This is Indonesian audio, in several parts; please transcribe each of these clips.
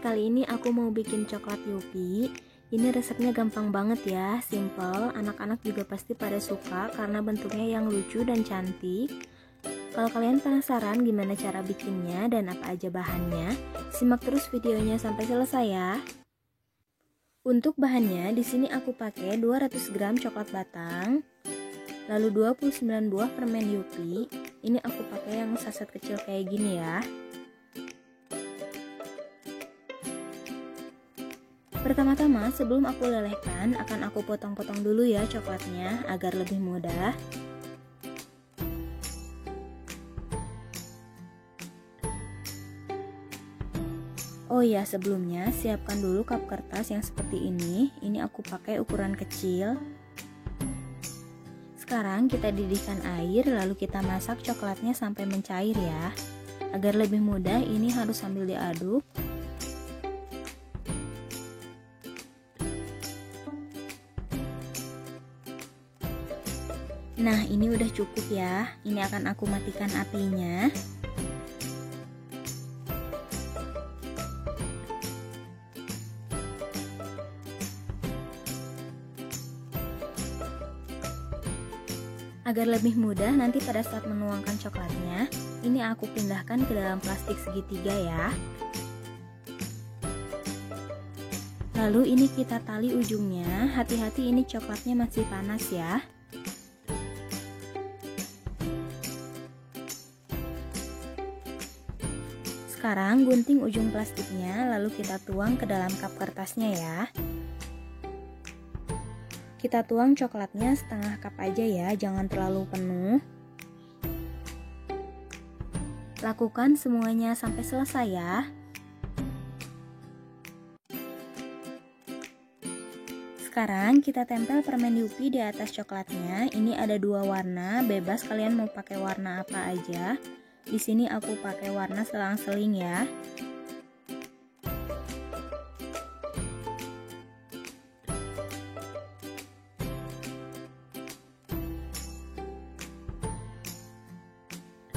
kali ini aku mau bikin coklat Yupi. Ini resepnya gampang banget ya, simple. Anak-anak juga pasti pada suka karena bentuknya yang lucu dan cantik. Kalau kalian penasaran gimana cara bikinnya dan apa aja bahannya, simak terus videonya sampai selesai ya. Untuk bahannya, di sini aku pakai 200 gram coklat batang, lalu 29 buah permen Yupi. Ini aku pakai yang saset kecil kayak gini ya. Pertama-tama sebelum aku lelehkan, akan aku potong-potong dulu ya coklatnya agar lebih mudah. Oh ya, sebelumnya siapkan dulu cup kertas yang seperti ini. Ini aku pakai ukuran kecil. Sekarang kita didihkan air, lalu kita masak coklatnya sampai mencair ya. Agar lebih mudah, ini harus sambil diaduk. Nah, ini udah cukup ya. Ini akan aku matikan apinya. Agar lebih mudah nanti pada saat menuangkan coklatnya, ini aku pindahkan ke dalam plastik segitiga ya. Lalu ini kita tali ujungnya, hati-hati ini coklatnya masih panas ya. Sekarang gunting ujung plastiknya, lalu kita tuang ke dalam cup kertasnya ya. Kita tuang coklatnya setengah cup aja ya, jangan terlalu penuh. Lakukan semuanya sampai selesai ya. Sekarang kita tempel permen Yupi di atas coklatnya. Ini ada dua warna, bebas kalian mau pakai warna apa aja. Di sini aku pakai warna selang-seling ya.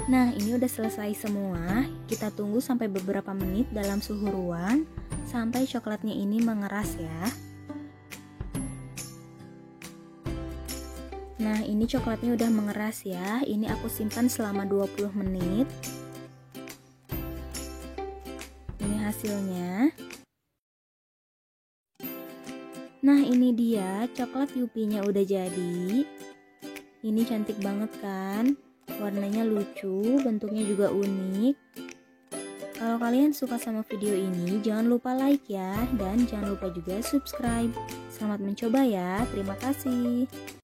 Nah, ini udah selesai semua. Kita tunggu sampai beberapa menit dalam suhu ruang sampai coklatnya ini mengeras ya. Nah, ini coklatnya udah mengeras ya. Ini aku simpan selama 20 menit. Ini hasilnya. Nah, ini dia coklat Yupinya udah jadi. Ini cantik banget kan? Warnanya lucu, bentuknya juga unik. Kalau kalian suka sama video ini, jangan lupa like ya. Dan jangan lupa juga subscribe. Selamat mencoba ya, terima kasih.